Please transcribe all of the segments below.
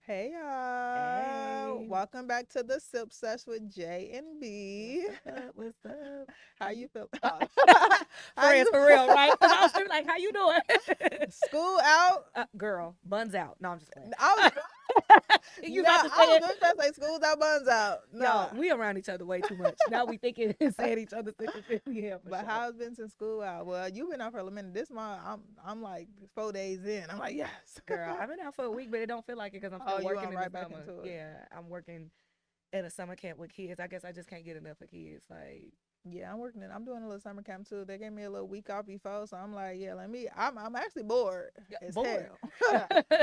Hey y'all, Hey, welcome back to the Sip Sesh with J and B. what's up? What's up? How How you you? feel? How Friends you? for real, right? Because I was thinking, like, how you doing? School out? Girl, buns out. No, I'm just playing. I was You no, about to I say was it? just about to say school's out, buns out. Y'all, Nah, we around each other way too much. Now we thinking and saying each other's things. Yeah, for but sure. how's been since school out? Well, you've been out for a minute. This month, I'm like 4 days in. I'm like yes. Girl, I've been out for a week, but it don't feel like it because I'm Oh, still you working went in the right back summer. into it. Yeah, I'm working at a summer camp with kids. I guess I just can't get enough of kids. Like, Yeah, I'm working. I'm doing a little summer camp too. They gave me a little week off before, so I'm like, yeah, let me. I'm actually bored yeah, as bored. hell.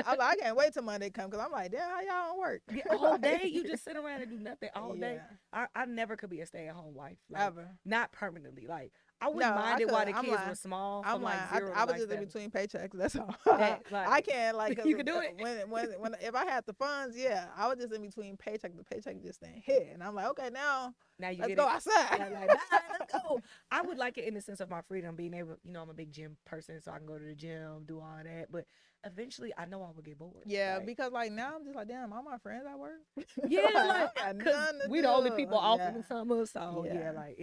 I'm like, I can't wait till Monday come because I'm like, damn, how y'all don't work? Yeah, all day Like, you just sit around and do nothing all day. yeah, I never could be a stay at home wife, like ever. not permanently. Like I No, wouldn't I mind it could. while the I'm kids were lying. small, from I'm like lying. 0 to I was like just in 7. between paychecks. That's all. That I like can't like cause you can do it. when if I had the funds, yeah, I was just in between paycheck. The paycheck just didn't hit, and I'm like, okay, now Now you let's get go it. outside. Like bye, let's go. I would like it in the sense of my freedom, being able, I'm a big gym person, so I can go to the gym, do all that. But eventually, I know I would get bored. Yeah, Like because like now I'm just like, damn, all my friends at work. yeah, Like I like got because nothing to we the only do. people off in Yeah, the summer, so yeah. yeah, like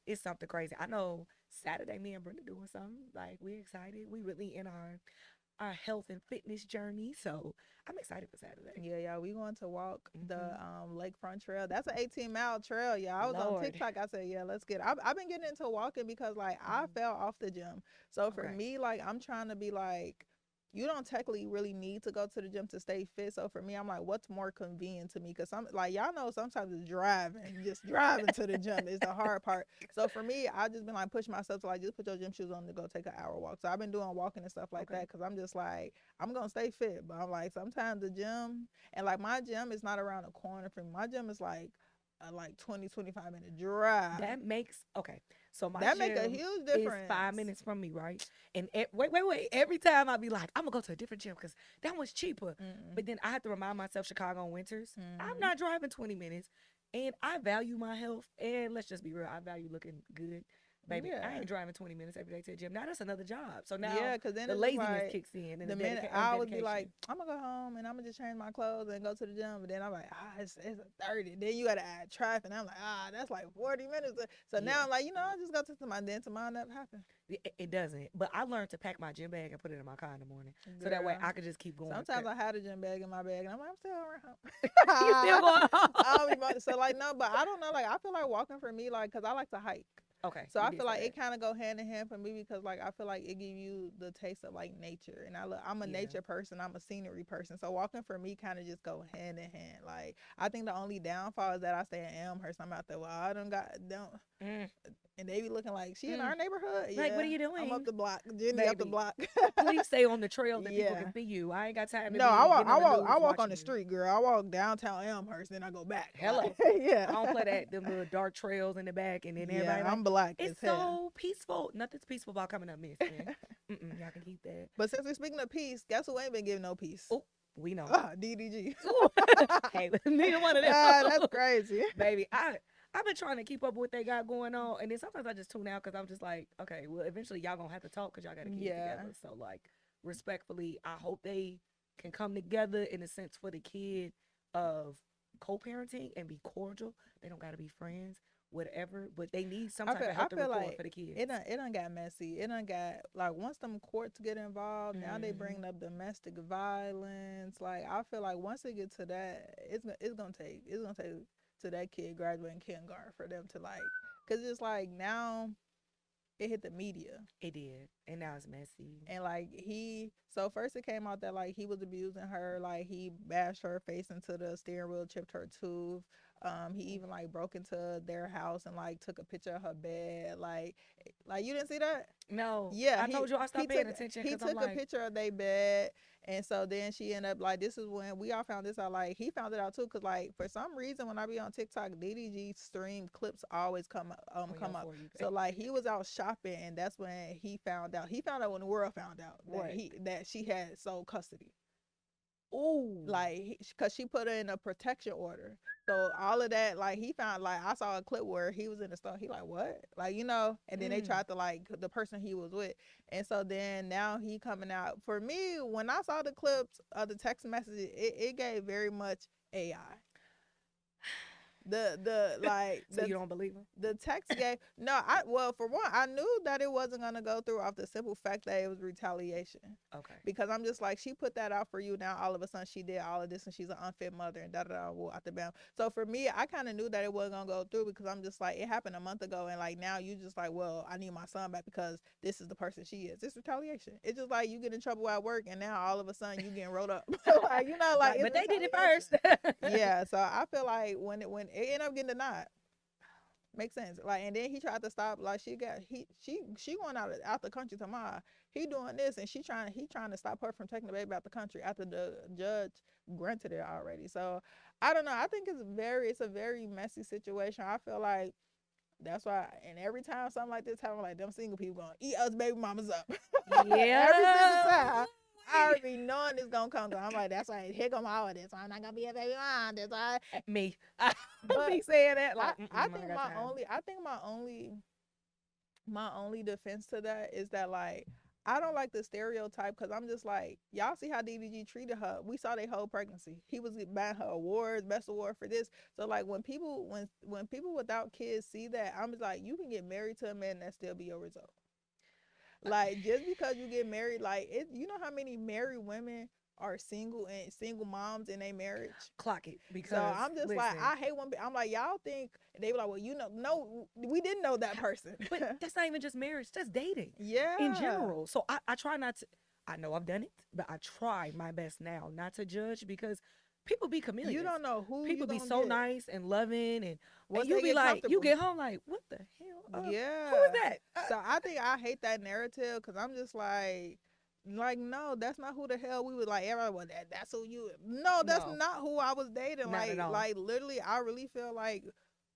it's something crazy. I know Saturday, me and Brenda doing something. Like we excited. We really in our health and fitness journey, so I'm excited for Saturday. Yeah, yeah, we going to walk the Hmm. lakefront trail. That's an 18-mile trail. Yeah, I was on Lord, TikTok. I said, yeah, let's get it. I've been getting into walking because like I hmm, fell off the gym. So for okay, me, like I'm trying to be like, you don't technically really need to go to the gym to stay fit. So for me, I'm like, what's more convenient to me? Because some like y'all know sometimes it's driving, just driving to the gym is the hard part. So for me, I just been like pushing myself to like just put your gym shoes on to go take an hour walk. So I've been doing walking and stuff like that okay, because I'm just like I'm gonna stay fit, but I'm like sometimes the gym and like my gym is not around the corner from me. My gym is like a like 20-25 minute drive. that makes okay. So my That make a gym huge is 5 minutes difference. from me, right? And wait. Every time I be like, I'm gonna go to a different gym because that one's cheaper. Mm-mm. But then I have to remind myself, Chicago winters, I'm Mm-hmm. not driving 20 minutes, and I value my health. And let's just be real, I value looking good. Baby, I Yeah. ain't driving 20 minutes every day to the gym. Now that's another job. So Yeah, now cause then the it's just laziness like kicks in and the the minute I would be like, dedication. I'm gonna go home and I'm gonna just change my clothes and go to the gym. But then I'm like, it's a 30. Then you gotta add traffic. And I'm like, that's like 40 minutes. So now Yeah. I'm like, I just go to my then tomorrow never happen. It doesn't. But I learned to pack my gym bag and put it in my car in the morning. So that way Girl. I could just keep going. Sometimes I had a gym bag in my bag, and I'm like, I'm still You still around. going home? I'll be so like no, but I don't know. Like I feel like walking for me, like, cause I like to hike. Okay, So you I did feel say like that. it kind of go hand in hand for me because like I feel like it give you the taste of like nature, and I'm a Yeah. nature person. I'm a scenery person. So walking for me kind of just go hand in hand. Like I think the only downfall is that I stay in Elmhurst. I'm out there. Well, I don't, Mm, and they be looking like she in mm. our neighborhood. Like, what Yeah, are you I'm up doing, the block. Jenny up the baby? block. Please stay on the trail that people can Yeah. see you. I ain't got time to No, I be walk. getting on the I news walk on watching the you. street, girl. I walk downtown Elmhurst, then I go back. Hello. Like, yeah, I don't play that. Them little dark trails in the back, and then yeah. everybody like, I'm black it's as hell. so peaceful. Nothing's peaceful about coming up missing. Y'all can keep that. But since we're speaking of peace, guess who ain't been giving no peace? Oh, we know. DDG. Ooh. Hey, neither one of them. That's crazy. Baby, I've been trying to keep up with what they got going on, and then sometimes I just tune out because I'm just like, okay, well, eventually y'all gonna have to talk because y'all got a kid Yeah. together. So like, respectfully, I hope they can come together in a sense for the kid of co-parenting and be cordial. They don't got to be friends, whatever, but they need some type of I help to feel record like for the kids. it done got messy. It done got like once them courts get involved, now they Hmm. bringing up domestic violence. Like I feel like once it get to that, it's gonna take to that kid graduating kindergarten for them to like, cause it's like now it hit the media. It did, and now it's messy. And like so first it came out that like he was abusing her, like he bashed her face into the steering wheel, chipped her tooth. He even like broke into their house and like took a picture of her bed. Like you didn't see that? No, Yeah, I told you I he stopped took paying attention he because I'm took a like, picture of their bed, and so then she ended up like this is when we all found this out. Like he found it out too, cause like for some reason when I be on TikTok, DDG stream clips always on come your up. for you So page. like he was out shopping, and that's when he found out. He found out when the world found out that Right. she had sole custody. Ooh. Like, because she put her in a protection order. So all of that, like, he found, like, I saw a clip where he was in the store. He like, what? Like, you know, and then they tried to, like, the person he was with. And so then now he coming out. For me, when I saw the clips of the text messages, it gave very much AI. So you don't believe him? The text gave well, for one, I knew that it wasn't gonna go through off the simple fact that it was retaliation. Okay. Because I'm just like, she put that out for you. Now all of a sudden she did all of this and she's an unfit mother and da da da out the bound. So for me, I kind of knew that it wasn't gonna go through because I'm just like, it happened a month ago and like now you just like, well, I need my son back because this is the person she is. It's retaliation. It's just like you get in trouble at work and now all of a sudden you getting rolled up. Like, you know, like, but they did it first. Yeah, so I feel like when it ended up getting denied, makes sense. Like, and then he tried to stop. Like, she going out the country tomorrow. He doing this, and he trying to stop her from taking the baby out the country after the judge granted it already. So I don't know. I think it's a very messy situation. I feel like that's why, and every time something like this happens, like them single people going eat us baby mamas up. Yeah. Every single time. I already knowing it's gonna come. I'm like, that's why here come all of this. I'm not gonna be a baby mom. That's why me. But be saying that. Like, I think my only defense to that is that, like, I don't like the stereotype because I'm just like, y'all see how DDG treated her. We saw their whole pregnancy. He was buying her awards, best award for this. So like when people without kids see that, I'm just like, you can get married to a man and that still be your result. Like, just because you get married, like, you know how many married women are single and single moms in a marriage? Clock it. Because so I'm just like, I hate when I'm like, y'all think, they be like, well, you know, no, we didn't know that person. But that's not even just marriage, that's dating. Yeah. In general. So I try not to, I know I've done it, but I try my best now not to judge because people be chameleons. You don't know who people be so nice and loving, and you be like, you get home like, what the hell? Yeah. Who is that? So I think I hate that narrative because I'm just like, no, that's not who the hell we would like. Everybody, well, that's who you. No, that's not who I was dating. Not at all. Like literally, I really feel like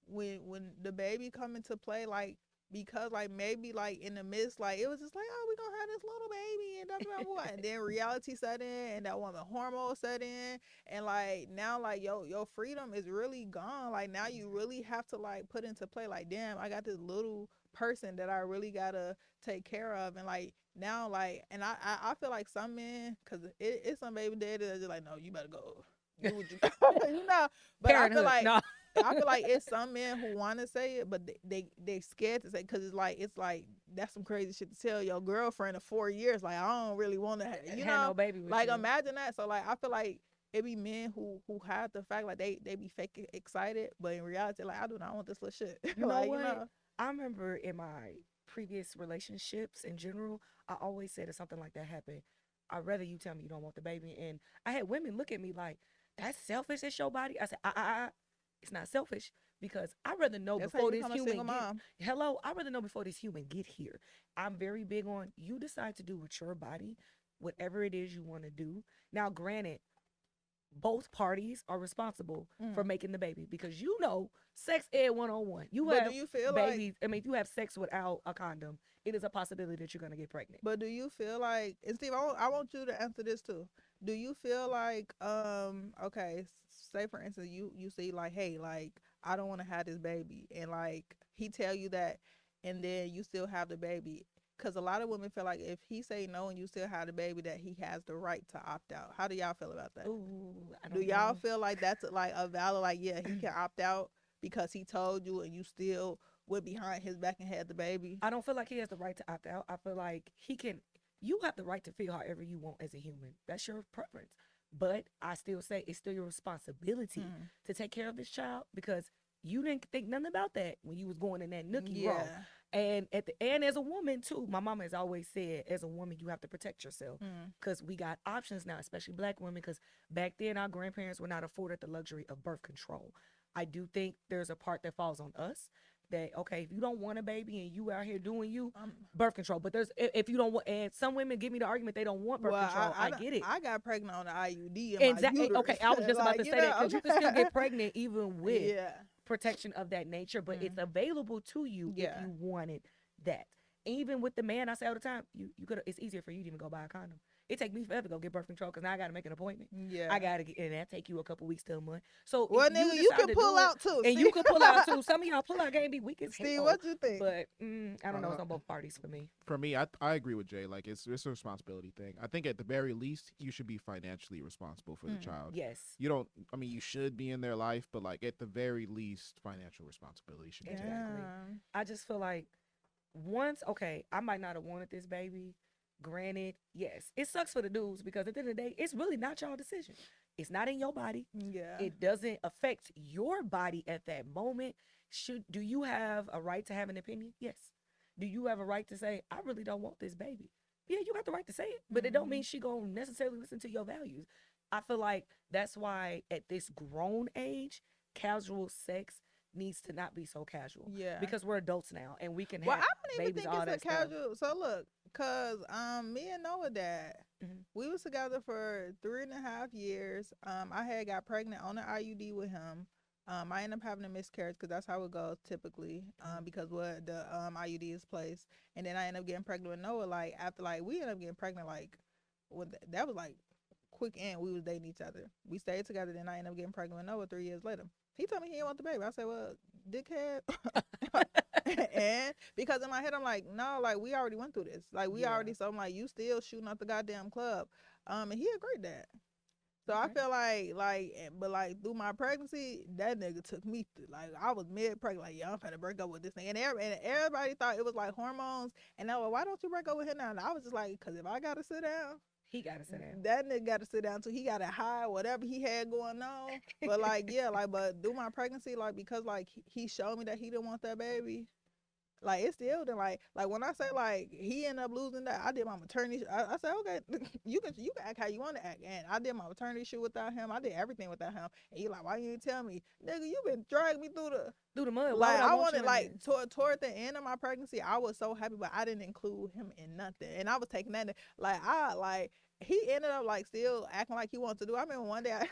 when the baby come into play, like, because like maybe like in the midst, like it was just like, oh, we gonna have this little baby and da. And then reality set in and that woman hormone set in, and like now like your freedom is really gone. Like now you really have to like put into play, like, damn, I got this little person that I really gotta take care of. And like now, like, and I feel like some men, because it's some baby daddy that's just like, no, you better go do what you you know. But Parenthood, I feel like it's some men who want to say it, but they scared to say, because it's like that's some crazy shit to tell your girlfriend of 4 years. Like, I don't really want to have no baby with like you. Imagine that. So like I feel like it be men who hide the fact, like they be fake excited, but in reality, like, I do not want this little shit. You like, know what? You know? I remember in my previous relationships in general, I always said if something like that happened, I'd rather you tell me you don't want the baby. And I had women look at me like, that's selfish, it's your body. I said, it's not selfish, because I'd rather know before this human I'd rather know before this human get here. I'm very big on, you decide to do with your body whatever it is you want to do. Now, granted, both parties are responsible for making the baby, because you know, sex ed 101. You have do you feel babies. I mean, if you have sex without a condom, it is a possibility that you're gonna get pregnant. But do you feel like, and Steve, I want you to answer this too. Do you feel like, okay, say for instance, you see like, hey, like, I don't want to have this baby, and like he tell you that, and then you still have the baby. Because a lot of women feel like if he say no and you still have the baby, that he has the right to opt out. How do y'all feel about that? Ooh, do y'all feel like that's like a valid, like, yeah, he can opt out because he told you and you still went behind his back and had the baby? I don't feel like he has the right to opt out. I feel like you have the right to feel however you want as a human. That's your preference. But I still say it's still your responsibility to take care of this child, because you didn't think nothing about that when you was going in that nookie row. And as a woman too, my mama has always said, as a woman, you have to protect yourself, because we got options now, especially Black women, because back then our grandparents were not afforded the luxury of birth control. I do think there's a part that falls on us, that, okay, if you don't want a baby and you out here doing birth control, but there's, if you don't want, and some women give me the argument they don't want birth control. I get it. I got pregnant on the IUD. Exactly. Okay, I was just about to say that, because you can still get pregnant even with protection of that nature, but it's available to you if you wanted that. Even with the man, I say all the time, you could. It's easier for you to even go buy a condom. It take me forever to go get birth control because now I got to make an appointment. Yeah. I got to get, and that take you a couple weeks to a month. So Well, if nigga, you decide can to pull do it, out too. and See? you can pull out too. Some of y'all pull out game be weak as hell. Steve, what you think? But I don't know. It's on both parties for me. For me, I agree with Jay. Like it's a responsibility thing. I think at the very least you should be financially responsible for the child. Yes. You don't. I mean, you should be in their life, but like at the very least, financial responsibility should be taken. Exactly. I just feel like okay, I might not have wanted this baby. Granted, yes, it sucks for the dudes because at the end of the day, it's really not y'all decision. It's not in your body. Yeah. It doesn't affect your body at that moment. Do you have a right to have an opinion? Yes. Do you have a right to say, I really don't want this baby? Yeah, you got the right to say it, but it don't mean she gonna necessarily listen to your values. I feel like that's why at this grown age, casual sex needs to not be so casual. Yeah. Because we're adults now and we can Well, have I don't even babies, think all it's that a stuff. casual. So look, cause me and Noah dad, we was together for 3.5 years. I had got pregnant on an IUD with him. I ended up having a miscarriage because that's how it goes typically. Because what the IUD is placed, and then I ended up getting pregnant with Noah. Like after we ended up getting pregnant that was like quick and we was dating each other. We stayed together. Then I ended up getting pregnant with Noah 3 years later. He told me he didn't want the baby. I said, well, dickhead. And because in my head, I'm like, no, like we already went through this. Like we already, so I'm like, you still shooting up the goddamn club. And he agreed that. So I feel like through my pregnancy, that nigga took me through. Like I was mid-pregnant, like, yeah, I'm finna break up with this thing. And everybody thought it was like hormones. And they were, why don't you break up with him now? And I was just like, because if I got to sit down, he got to sit down. That nigga got to sit down too. He got to hide whatever he had going on. But like, yeah, like, but through my pregnancy, like, because like he showed me that he didn't want that baby. Like it still didn't like when I say like he ended up losing that, I did my maternity. I said, okay, you can act how you want to act, and I did my maternity shit without him. I did everything without him, and he like, why you didn't tell me, nigga? You been dragging me through the mud. Like I wanted toward the end of my pregnancy, I was so happy, but I didn't include him in nothing, and I was taking that he ended up like still acting like he wanted to do. I remember one day I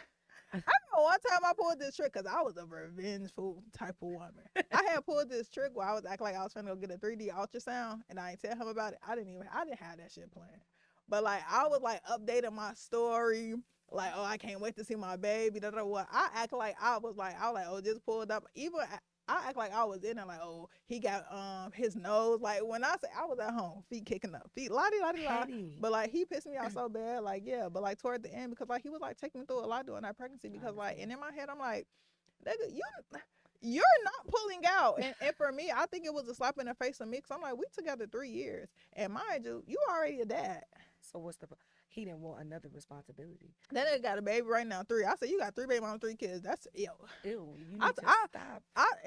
remember one time I pulled this trick because I was a revengeful type of woman. I had pulled this trick where I was acting like I was trying to go get a 3D ultrasound, and I didn't tell him about it. I didn't have that shit planned. But like I was like updating my story, like, oh, I can't wait to see my baby. What I act like I was like, oh, just pulled up. Even I act like I was in there, like, oh, he got his nose. Like when I say I was at home, feet kicking up, feet la la. But like he pissed me off so bad, like yeah. But like toward the end, because like he was like taking me through a lot during that pregnancy, because like, and in my head I'm like, nigga, you're not pulling out. And for me, I think it was a slap in the face of me, because I'm like, we together 3 years, and mind you already a dad. So what's he didn't want another responsibility. That nigga got a baby right now, 3. I said, you got 3 baby mom, 3 kids. That's ill. Ew, you need to stop.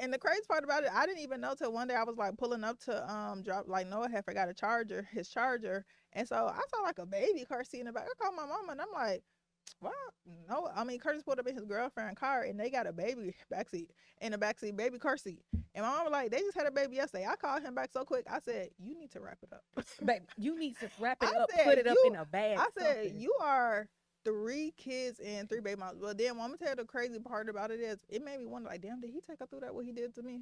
And the crazy part about it, I didn't even know till one day I was like pulling up to drop, like Noah had forgot his charger. And so I saw like a baby car seat in the back. I called my mama and I'm like, well, no, I mean, Curtis pulled up in his girlfriend's car and they got a baby in the backseat, baby car seat. And my mom was like, they just had a baby yesterday. I called him back so quick. I said, you need to wrap it up. Babe, you need to wrap it up, put it up in a bag. I said, you are 3 kids and 3 baby moms. Well, then, I'm going to tell you the crazy part about it is, it made me wonder, like, damn, did he take her through that, what he did to me?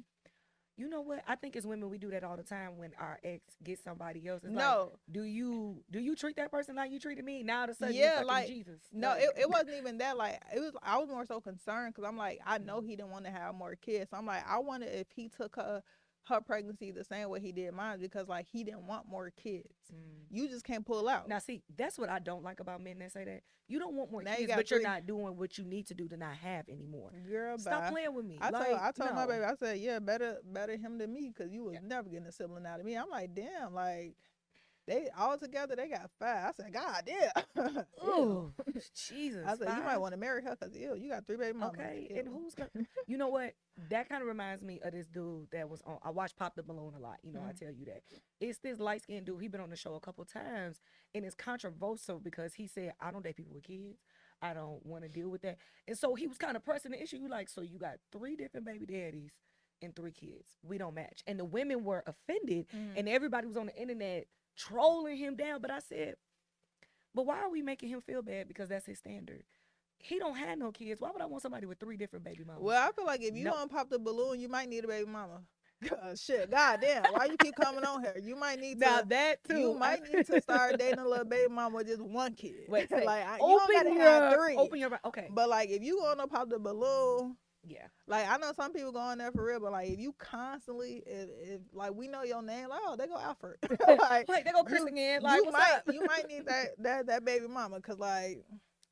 You know what? I think as women, we do that all the time when our ex gets somebody else. It's no. Like, do you treat that person like you treated me? Now all of a sudden, yeah, you're like Jesus. No, it wasn't even that. Like I was more so concerned because I'm like, I know he didn't want to have more kids. So I'm like, I wonder if he took her pregnancy the same way he did mine, because like he didn't want more kids. You just can't pull out. Now see, that's what I don't like about men that say that. You don't want more now kids, but you're not doing what you need to do to not have anymore. Girl, stop playing with me. I told my baby, I said, yeah, better him than me, because you was never getting a sibling out of me. I'm like, damn, like they all together, they got 5. I said, God damn. Oh, Jesus. I said, 5? You might want to marry her because you got 3 baby mamas. Okay, and who's gonna? You know what? That kind of reminds me of this dude that was on. I watch Pop the Balloon a lot. You know, I tell you that. It's this light skinned dude. He been on the show a couple times, and it's controversial because he said, I don't date people with kids. I don't want to deal with that. And so he was kind of pressing the issue. You like, so you got 3 different baby daddies and 3 kids. We don't match. And the women were offended, and everybody was on the internet trolling him down. But I said, but why are we making him feel bad? Because that's his standard. He don't have no kids. Why would I want somebody with 3 different baby mamas? Well, I feel like if you don't pop the balloon, you might need a baby mama. Shit, goddamn, why you keep coming on here? You might need Now to. that too. You might need to start dating a little baby mama with just one kid. Wait, say, like you don't gotta have 3. Open your okay. But like if you gonna pop the balloon, Yeah. like I know some people go on there for real, but like if you constantly, if like we know your name, like oh they go Alfred, like they go Chris again. Like you might need that baby mama, cause like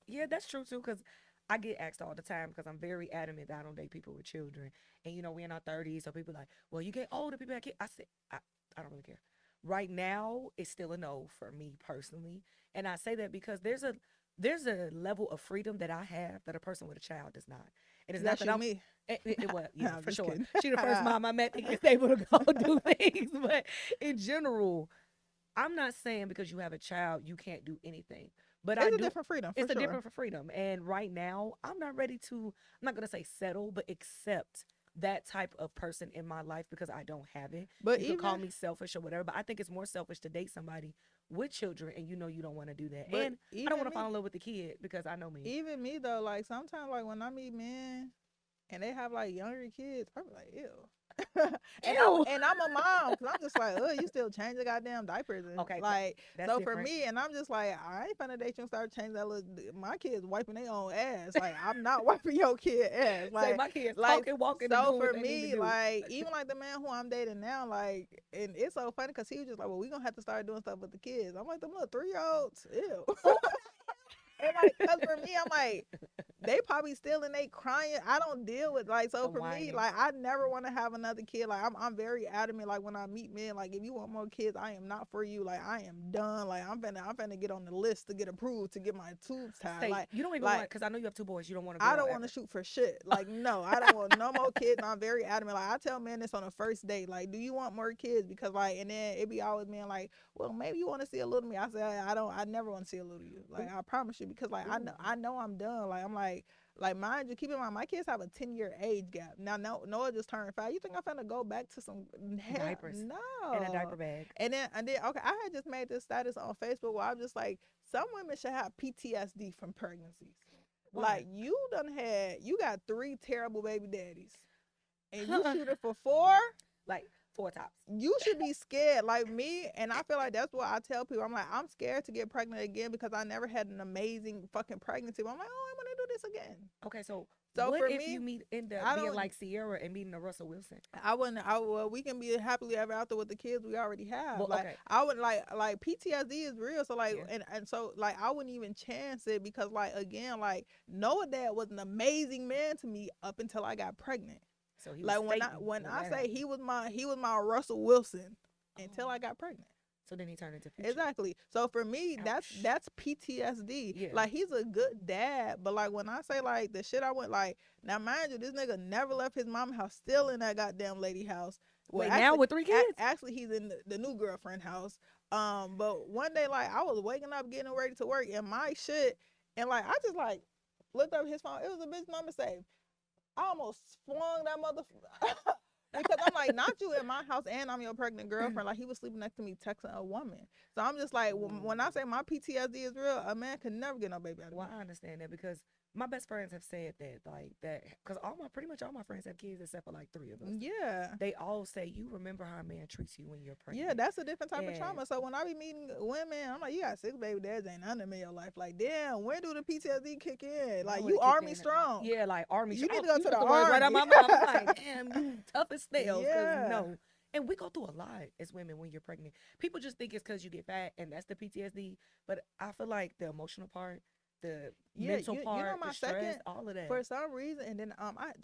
yeah, that's true too. Cause I get asked all the time because I'm very adamant that I don't date people with children. And you know, we're in our 30s, so people like, well, you get older, people have kids. I said, I don't really care. Right now, it's still a no for me personally. And I say that because there's a level of freedom that I have that a person with a child does not. And it's not that I'm me. It was, No, yeah, I'm for just sure. kidding. She the first mom I met that is able to go do things. But in general, I'm not saying because you have a child you can't do anything. But it's a different freedom. It's sure. a different freedom. And right now, I'm not ready to, I'm not going to say settle, but accept that type of person in my life because I don't have it. But you even, can call me selfish or whatever, but I think it's more selfish to date somebody with children and you know you don't want to do that. And I don't want to fall in love with the kid because I know me. Even me though, like sometimes like when I meet men and they have like younger kids, I'm like, ew. and I'm a mom, cause I'm just like, oh, you still change the goddamn diapers, and okay, like that's so different. For me, and I'm just like, I ain't finna date you and start changing that little. My kids wiping their own ass, like I'm not wiping your kid ass, like say my kids like talking, walking. So for me, like even like the man who I'm dating now, like, and it's so funny cause he was just like, well, we gonna have to start doing stuff with the kids. I'm like, them little 3-year-olds, ew. And like, cause for me, I'm like, they probably still in they crying. I don't deal with like, so for me, like, I never want to have another kid. Like, I'm very adamant. Like when I meet men, like if you want more kids, I am not for you. Like I am done. Like I'm finna get on the list to get approved to get my tubes tied. Say, like you don't even like, want, cause I know you have 2 boys. You don't want to. I don't want to shoot for shit. Like no, I don't want no more kids. I'm very adamant. Like I tell men this on the first date. Like, do you want more kids? Because like, and then it be always being like, well, maybe you want to see a little of me. I say I don't. I never want to see a little of you. Like I promise you, because like I know I'm done. Like I'm like mind you, keep in mind my kids have a 10-year age gap. Now Noah just turned 5. You think I'm finna go back to some diapers? No, and a diaper bag. And then okay, I had just made this status on Facebook where I'm just like, some women should have PTSD from pregnancies. Why? Like you got 3 terrible baby daddies, and you shoot it for 4. Like 4 tops. You should be scared like me, and I feel like that's what I tell people. I'm like, I'm scared to get pregnant again because I never had an amazing fucking pregnancy. I'm like, oh, I want to do this again. Okay, so what for if me, you end up being like Sierra and meeting a Russell Wilson? Well, we can be happily ever after with the kids we already have. Well, like okay. I would like PTSD is real. So like, yeah. and so like I wouldn't even chance it because like again like Noah dad was an amazing man to me up until I got pregnant. So he like when I say he was my Russell Wilson until I got pregnant. So then he turned into Future. Exactly. So for me, that's PTSD. Yeah. Like he's a good dad, but like when I say like the shit I went like, now mind you, this nigga never left his mama's house, still in that goddamn lady house. Well, wait, now with 3 kids? Actually, he's in the new girlfriend house. But one day like I was waking up getting ready to work and my shit, and like I just like looked up his phone. It was a bitch number saved. I almost flung that motherfucker because I'm like, not you in my house and I'm your pregnant girlfriend. Like he was sleeping next to me texting a woman. So I'm just like, when I say my PTSD is real, a man can never get no baby out of me. Well, I understand that because my best friends have said that, like that, because pretty much all my friends have kids except for like 3 of us. Yeah. They all say, you remember how a man treats you when you're pregnant. Yeah, that's a different type of trauma. So when I be meeting women, I'm like, you got 6 baby dads, ain't none of them in your life. Like, damn, when do the PTSD kick in? Like, you army strong. Yeah, like army strong. You need to go to the army. Right on my mom. I'm like, damn, you tough as nails. Yeah. No. And we go through a lot as women when you're pregnant. People just think it's because you get fat and that's the PTSD. But I feel like the emotional part, the mental part, the stress, all of that. For some reason, and then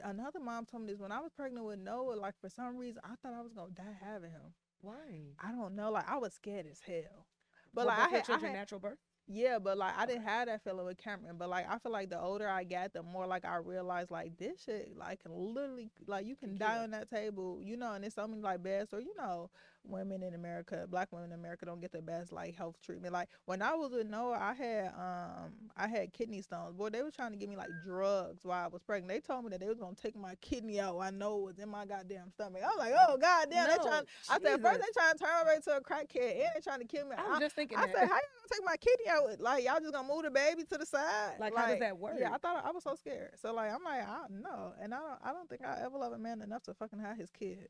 another mom told me this when I was pregnant with Noah. Like for some reason, I thought I was gonna die having him. Why? I don't know. Like I was scared as hell. But like I had natural birth. Yeah, but like I didn't have that feeling with Cameron. But like I feel like the older I got, the more like I realized like this shit like can literally like you can die on that table, you know. And it's so many like bad stories, you know. Women in America, black women in America don't get the best like health treatment. Like when I was with Noah, I had kidney stones. Boy, they were trying to give me like drugs while I was pregnant. They told me that they was gonna take my kidney out. I know it was in my goddamn stomach. I was like, oh goddamn, no, I said first they trying to turn me to a crackhead and they trying to kill me. I was just thinking I said, how you gonna take my kidney out? Like y'all just gonna move the baby to the side? Like how does that work? Yeah, I thought I was so scared. So like I'm like, no, and I don't think I ever love a man enough to fucking have his kid.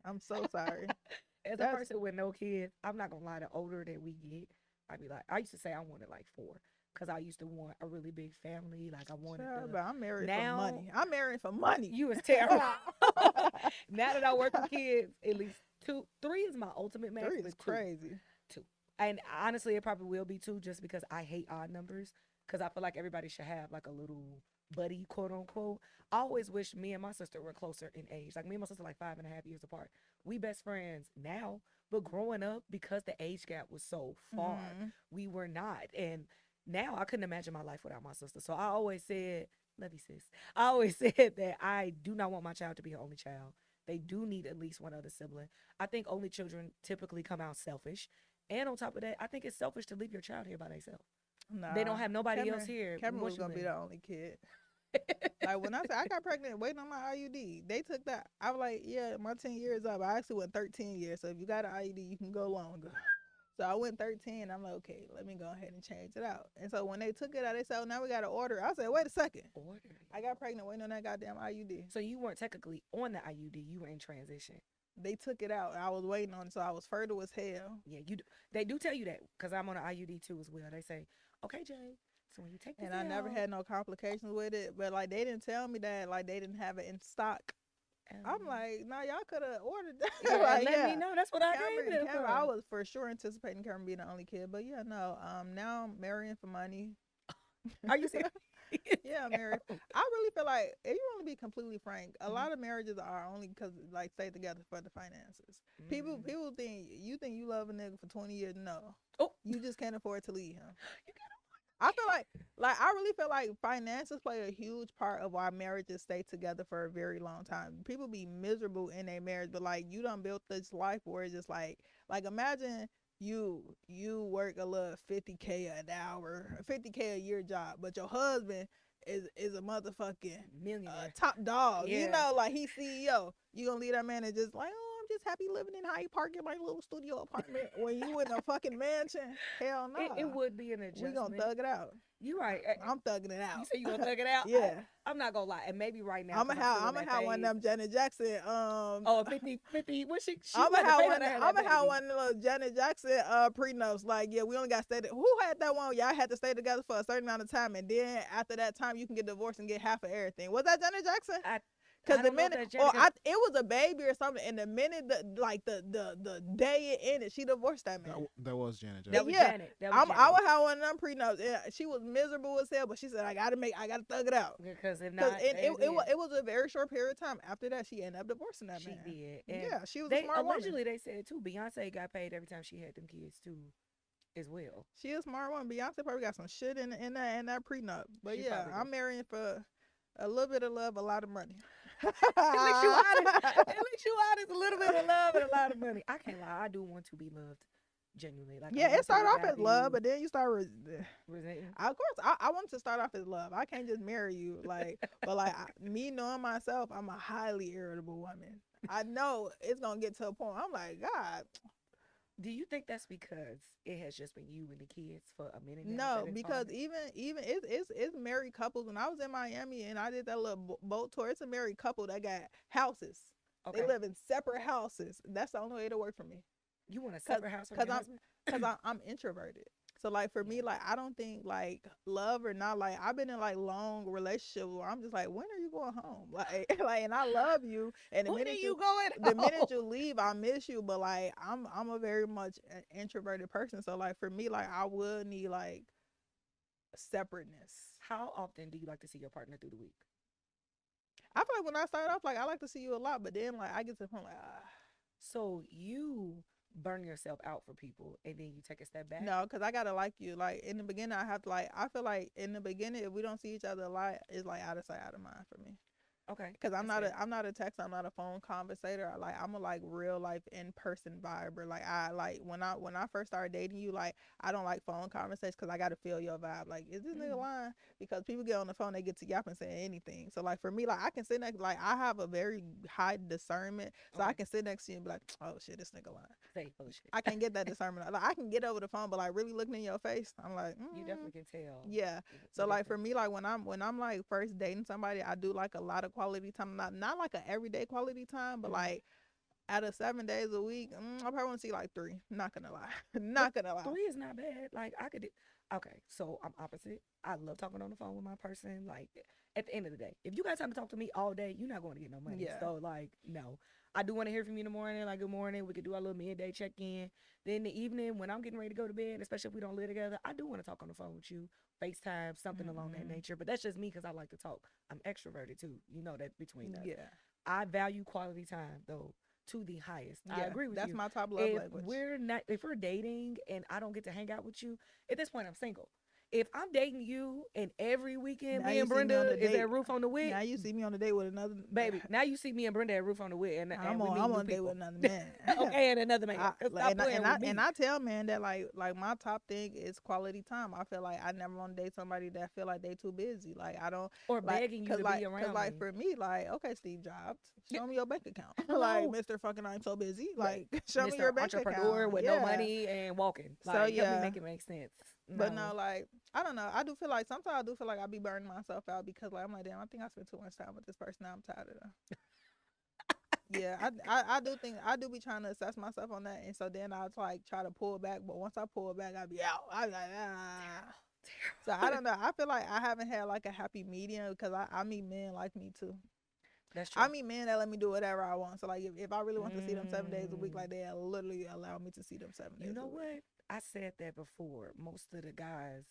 I'm so sorry. As a That's person with no kids, I'm not gonna lie. The older that we get, I'd be like, I used to say I wanted like four, cause I used to want a really big family. Like I wanted child, the. but I'm married for Now money. I'm married for money. you was terrible. Now that I work with kids, at least two, three is my ultimate max. Three But is two, crazy. two, and honestly, it probably will be two, just because I hate odd numbers. Cause I feel like everybody should have like a little buddy, quote unquote. I always wish me and my sister were closer in age. Like me and my sister, like 5.5 years apart. We best friends now, but growing up, because the age gap was so far, Mhm. we were not. And now I couldn't imagine my life without my sister. So I always said, love you, sis. I always said that I do not want my child to be an only child. They do need at least one other sibling. I think only children typically come out selfish. And on top of that, I think it's selfish to leave your child here by themselves. They don't Nah, have nobody else Cameron. here Cameron was gonna be emotionally. the only kid. Like when I said I got pregnant waiting on my IUD, they took that. I was like, yeah, my 10 years up. I actually went 13 years. So if you got an IUD, you can go longer. So I went 13. I'm like, okay, let me go ahead and change it out. And so when they took it out, they said, oh, now we got to order. I said, wait a second. Order. I got pregnant waiting on that goddamn IUD. So you weren't technically on the IUD. You were in transition. They took it out. I was waiting on it, so I was fertile as hell. Yeah, they do tell you that, because I'm on an IUD too as well. They say, okay, Jay. So when you take this And I never out, had no complications with it. But like they didn't tell me that, like they didn't have it in stock. I'm like, no, y'all could have ordered that. yeah, Like, let me know. That's what I Cameron, gave them. Cameron, I was for sure anticipating Cameron being the only kid, but yeah, no. Now I'm marrying for money. Are you serious? Yeah, I'm married. I really feel like, if you want to be completely frank, a lot of marriages are only because like stay together for the finances. People think you love a nigga for 20 years. No, Oh, you just can't afford to leave him. I feel like I really feel like finances play a huge part of why marriages stay together for a very long time. People be miserable in their marriage, but like you done built this life where it's just like imagine you work a little 50K an hour, 50K a year job, but your husband is a motherfucking millionaire. top dog. Yeah. You know, like he's CEO. You gonna leave that man and just like, oh, I'm just happy living in Hyde Park in my little studio apartment when you in a fucking mansion. Hell no. It would be an adjustment. We gonna thug it out. You right. I'm thugging it out. You say you gonna thug it out? Yeah. I'm not gonna lie, and maybe right now I'm gonna have one of them Janet Jackson. Oh, 50. What she I'm gonna have one. I'm I'm gonna have one of the little Janet Jackson prenups. Like, yeah, we only got to stay. Who had that one? Y'all had to stay together for a certain amount of time, and then after that time, you can get divorced and get half of everything. Was that Janet Jackson? Because the minute, it was a baby or something, and the minute the day it ended, she divorced that man. That was Janet Jackson. That was Yeah. Janet. That was Janet. I would have one of them prenups. Yeah, she was miserable as hell, but she said, I gotta thug it out. Because if not, it was a very short period of time. After that, she ended up divorcing that man. She did. And yeah, she was a smart allegedly woman. they said too, Beyonce got paid every time she had them kids too, as well. She is a smart woman. Beyonce probably got some shit in that prenup. But She yeah, I'm marrying for a little bit of love, a lot of money. At least you honest. A little bit of love and a lot of money. I can't lie. I do want to be loved genuinely. Like, yeah, it started off as love, but then you start resenting. Of course, I want to start off as love. I can't just marry you, like, but like me knowing myself, I'm a highly irritable woman. I know it's gonna get to a point. I'm like, God. Do you think that's because it has just been you and the kids for a minute now? No, because even it's married couples. When I was in Miami and I did that little boat tour, it's a married couple that got houses. Okay. They live in separate houses. That's the only way to work for me. You want a separate house from your husband? Because I'm introverted. So like for me, like I don't think like love or not, like I've been in like long relationships where I'm just like, when are you going home? Like and I love you. And the minute you leave, I miss you. But like I'm a very much introverted person. So like for me, like I would need like separateness. How often do you like to see your partner through the week? I feel like when I start off, like I like to see you a lot, but then like I get to the point like So you burn yourself out for people and then you take a step back? No, because I gotta like you. Like in the beginning, I have to like. I feel like in the beginning, if we don't see each other a lot, it's like out of sight, out of mind for me. Okay. Because I'm not a text. I'm not a phone conversator. I'm a like real life in person viber. Like I like when I first started dating you, like I don't like phone conversations because I gotta feel your vibe. Like is this nigga lying? Because people get on the phone, they get to yapping saying anything. So like for me, like I can sit next. Like I have a very high discernment, so I can sit next to you and be like, oh shit, this nigga lying. Say bullshit. I can get that discernment. Like I can get over the phone, but like really looking in your face, I'm like, you definitely can tell. Yeah. So like for me, like when I'm like first dating somebody, I do like a lot of quality time. Not like an everyday quality time, but like Out of 7 days a week, I probably want to see like 3. Not gonna lie. Not gonna lie. 3 is not bad. Like I could. Okay, so I'm opposite. I love talking on the phone with my person. Like at the end of the day, if you got time to talk to me all day, you're not going to get no money. Yeah. So like, no. I do want to hear from you in the morning. Like, good morning. We could do our little midday check in. Then in the evening, when I'm getting ready to go to bed, especially if we don't live together, I do want to talk on the phone with you, FaceTime, something along that nature. But that's just me because I like to talk. I'm extroverted too. You know that between us. Yeah. I value quality time though to the highest. Yeah, I agree with that's you. my top love If language. if we're dating and I don't get to hang out with you, at this point I'm single. If I'm dating you and every weekend Now me you and see me on Brenda the is date. at Roof on the Wit, Now you see me on the date with another baby. Now you see me and Brenda at Roof on the Wit, and I'm we on meet I'm new on a date people. with another man. Okay, and another man. Stop playing with me. And I tell men that like my top thing is quality time. I feel like I never want to date somebody that feel like they too busy. Like I don't or like, begging you to like, be around like me. for me, like okay, Steve Jobs, show Yeah. me your bank account. Hello. Like Mr. Fucking I'm so busy. Right. Like show Mr. me your bank Entrepreneur account. with Yeah. no money and walking. So, Like, help yeah. me make it make sense. But no, like I don't know. I do feel like sometimes I do feel like I be burning myself out because like I'm like, damn, I think I spent too much time with this person. Now I'm tired of them. Yeah, I do think I do be trying to assess myself on that, and so then I like try to pull back. But once I pull back, I be out. I be like, ah. So I don't know. I feel like I haven't had like a happy medium because I meet men like me too. That's true. I meet men that let me do whatever I want. So like if I really want to see them 7 days a week, like they literally allow me to see them 7 days. You know a week. what? I said that before. Most of the guys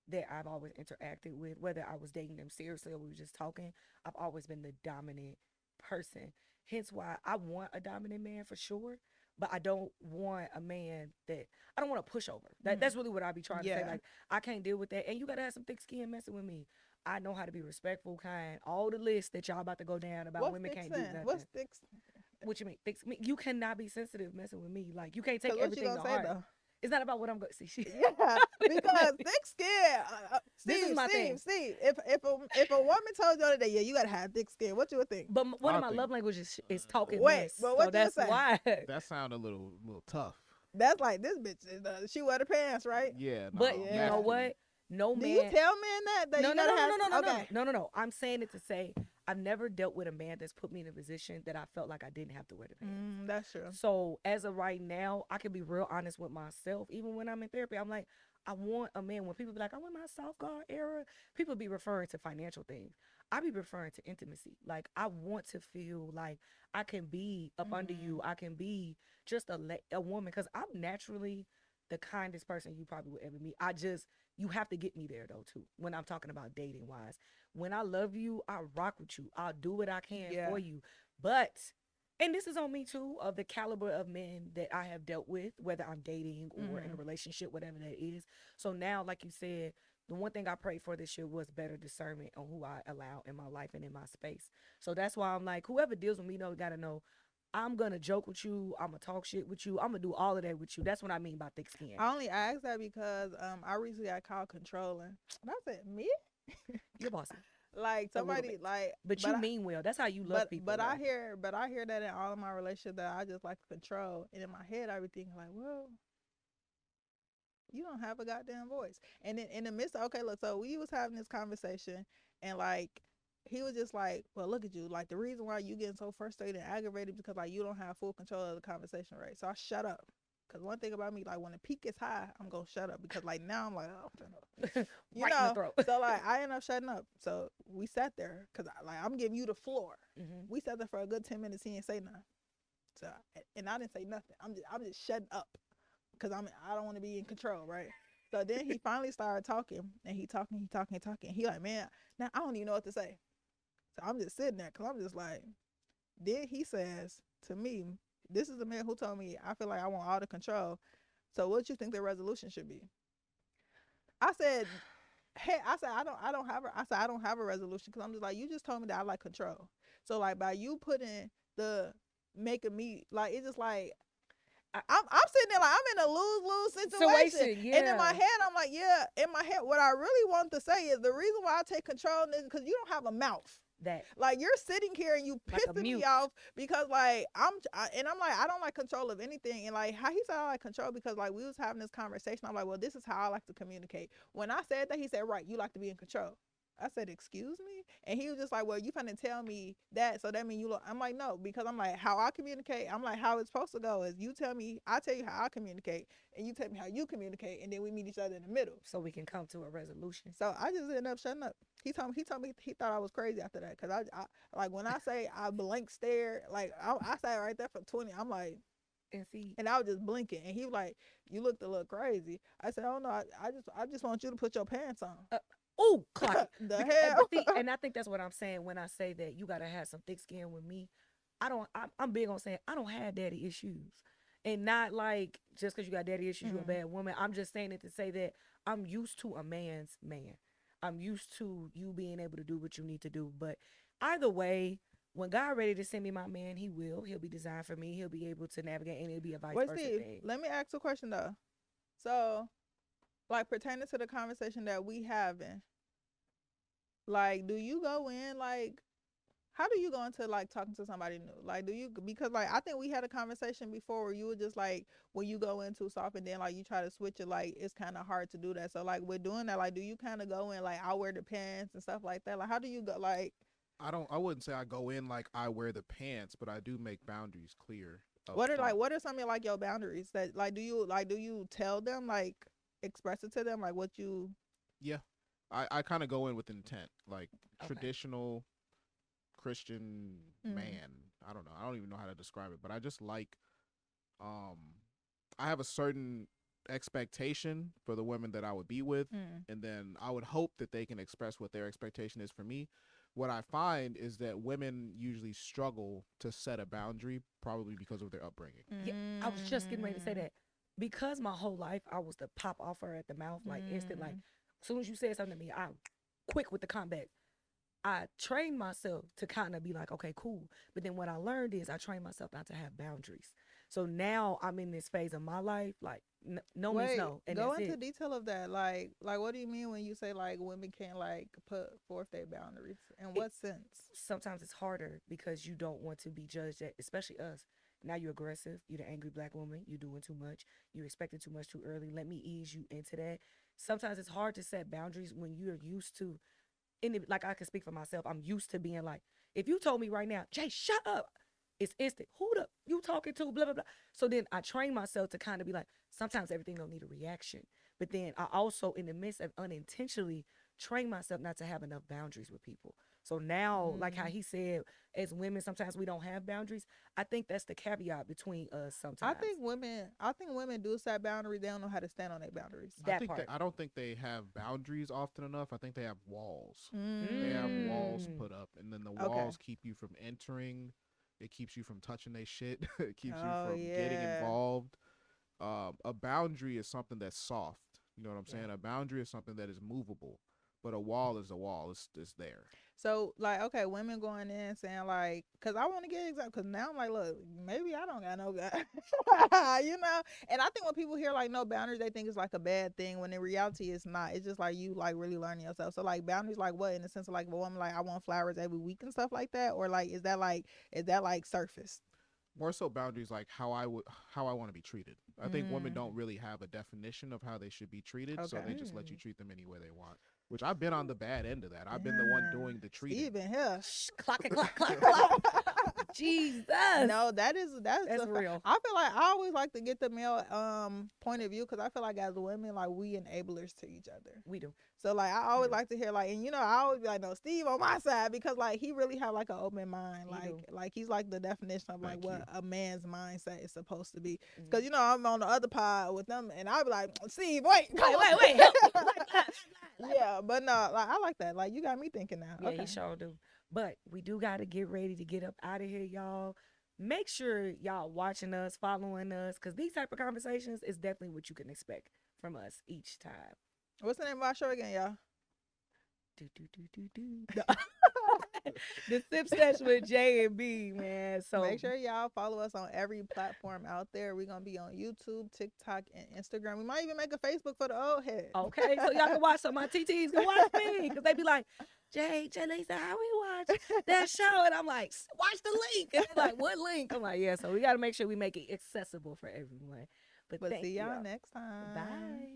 that I've always interacted with, whether I was dating them seriously or we were just talking, I've always been the dominant person. Hence why I want a dominant man for sure, but I don't want a man that I don't want to push over. That's really what I be trying to say. Like I can't deal with that, and you gotta have some thick skin messing with me. I know how to be respectful, kind. All the lists that y'all about to go down about What's women thick can't do skin? nothing. What's thick? What you mean? You cannot be sensitive messing with me. Like you can't take What you everything gonna to say heart. though? It's not about what I'm going to see. Yeah, because thick skin. This is my thing. Steve, if a woman told you the other day, yeah, you gotta have thick skin, what you would think? But one of my love languages is talking mess. But what so that's you say? why. That sounded a little tough. That's like this bitch. She wear the pants, right? Yeah, no, But you know nasty. what? No man. Do you tell men that no, you no, gotta no, have? no, no, Okay. no. I'm saying it to say I've never dealt with a man that's put me in a position that I felt like I didn't have to wear the pants. That's true. So as of right now, I can be real honest with myself. Even when I'm in therapy, I'm like, I want a man. When people be like, I'm in my soft guard era, people be referring to financial things. I be referring to intimacy. Like I want to feel like I can be up under you. I can be just a woman because I'm naturally the kindest person you probably would ever meet. You have to get me there though too. When I'm talking about dating wise, when I love you, I rock with you. I'll do what I can for you. But and this is on me too, of the caliber of men that I have dealt with, whether I'm dating or in a relationship, whatever that is. So now, like you said, the one thing I prayed for this year was better discernment on who I allow in my life and in my space. So that's why I'm like, whoever deals with me, gotta know I'm gonna joke with you. I'm gonna talk shit with you. I'm gonna do all of that with you. That's what I mean by thick skin. I only asked that because I recently got called controlling. And I said, me? You're bossy. Like somebody like, but you mean well. That's how you love people. But I hear that in all of my relationships that I just like control, and in my head I be thinking like, well, you don't have a goddamn voice. And then in the midst of, okay, look, so we was having this conversation, and like he was just like, well, look at you, like the reason why you getting so frustrated and aggravated because like you don't have full control of the conversation, right? So I shut up. Because one thing about me, like when the peak is high, I'm going to shut up. Because like now I'm like, oh, you right know, in the throat. so like I end up shutting up. So we sat there because I'm giving you the floor. We sat there for a good 10 minutes. He didn't say nothing. So, and I didn't say nothing. I'm just shutting up because I don't want to be in control, right? So then he finally started talking, and he talking. He like, man, now I don't even know what to say. So I'm just sitting there because I'm just like, then he says to me, this is the man who told me I feel like I want all the control. So what you think the resolution should be? I said, hey, I don't have a resolution because I'm just like, you just told me that I like control. So like by you putting the making me like, it's just like I'm sitting there like I'm in a lose-lose situation. Yeah. And in my head I'm like, yeah, in my head what I really want to say is the reason why I take control is because you don't have a mouth. That like you're sitting here and you pissing me off because like I'm like I don't like control of anything, and like how he said I like control because like we was having this conversation. I'm like, well, this is how I like to communicate. When I said that, he said, right, you like to be in control. I said, excuse me? And he was just like, well, you finna tell me that, so that mean you look. I'm like, no, because I'm like, how I communicate, I'm like, how it's supposed to go is you tell me, I tell you how I communicate, and you tell me how you communicate, and then we meet each other in the middle. So we can come to a resolution. So I just ended up shutting up. He told me he thought I was crazy after that, because I like when I say I blank stare, like I sat right there for 20. I'm like, And see, and I was just blinking, and he was like, "You looked a little crazy." I said, "Oh no, I just want you to put your pants on." oh, clock it. The Because- hell? see, and I think that's what I'm saying when I say that you gotta have some thick skin with me. I'm big on saying I don't have daddy issues, and not like just because you got daddy issues, you're a bad woman. I'm just saying it to say that I'm used to a man's man. I'm used to you being able to do what you need to do. But either way, when God ready to send me my man, he will. He'll be designed for me. He'll be able to navigate, and it'll be a vice Wait, versa Steve, thing. let me ask a question though. So, like pertaining to the conversation that we having, like, do you go in like? How do you go into like talking to somebody new? Like, do you, because like I think we had a conversation before where you were just like, when you go in too soft and then like you try to switch it, like it's kind of hard to do that. So like with doing that, like do you kind of go in like I wear the pants and stuff like that? Like how do you go like? I wouldn't say I go in like I wear the pants, but I do make boundaries clear. What are some of like your boundaries that like do you tell them, like express it to them, like what you? Yeah, I kind of go in with intent, like Okay. traditional Christian man. I don't know. I don't even know how to describe it, but I just like, I have a certain expectation for the women that I would be with, and then I would hope that they can express what their expectation is for me. What I find is that women usually struggle to set a boundary, probably because of their upbringing. Yeah, I was just getting ready to say that. Because my whole life I was the pop off her at the mouth, like instant, like as soon as you said something to me, I'm quick with the comeback. I trained myself to kind of be like, okay, cool. But then what I learned is I trained myself not to have boundaries. So now I'm in this phase of my life, like no means Wait, no. And go that's into it. detail of that. Like what do you mean when you say like women can't like put forth their boundaries? In what sense? Sometimes it's harder because you don't want to be judged at, especially us. Now you're aggressive. You're the angry black woman. You're doing too much. You're expecting too much too early. Let me ease you into that. Sometimes it's hard to set boundaries when you're used to, like I can speak for myself. I'm used to being like, if you told me right now, Jay, shut up, it's instant. Who the you talking to? Blah blah blah. So then I train myself to kind of be like, sometimes everything don't need a reaction. But then I also, in the midst of unintentionally, train myself not to have enough boundaries with people. So now, like how he said, as women, sometimes we don't have boundaries. I think that's the caveat between us sometimes. I think women do set boundaries. They don't know how to stand on their boundaries. That part. I don't think they have boundaries often enough. I think they have walls. Mm. They have walls put up, and then the walls keep you from entering. It keeps you from touching their shit. It keeps you from getting involved. A boundary is something that's soft. You know what I'm saying? A boundary is something that is movable, but a wall is a wall. It's there. So like, okay, women going in saying like, cause I want to get example, cause now I'm like, look, maybe I don't got no guy, you know. And I think when people hear like no boundaries, they think it's like a bad thing. When in reality, it's not. It's just like you like really learning yourself. So like boundaries, like what, in the sense of like a woman like I want flowers every week and stuff like that, or like is that like surface? More so boundaries like how I want to be treated. I think women don't really have a definition of how they should be treated, so they just let you treat them any way they want. Which I've been on the bad end of that. I've been the one doing the treating. Steve in here. Clock it, clock, clock, clock. Jesus. No, that's real. I feel like I always like to get the male point of view, because I feel like as women, like we enablers to each other. We do. So like I always like to hear like, and you know, I always be like, no, Steve on my side, because like he really have like an open mind. Like he's like the definition of like what a man's mindset is supposed to be. Because you know, I'm on the other pod with them, and I'll be like, Steve, wait. Help me. Yeah, but no, like I like that. Like you got me thinking now. Yeah, Okay. he sure do. But we do got to get ready to get up out of here, y'all. Make sure y'all watching us, following us, because these type of conversations is definitely what you can expect from us each time. What's the name of our show again, y'all? The Sip Session with J and B, man. So make sure y'all follow us on every platform out there. We're gonna be on YouTube, TikTok, and Instagram. We might even make a Facebook for the old head. Okay, so y'all can watch some of my TTs. Go watch me, because they be like, Jay Lisa, how we watch that show? And I'm like, watch the link. And they're like, what link? I'm like, yeah. So we got to make sure we make it accessible for everyone. But see y'all next time. Bye.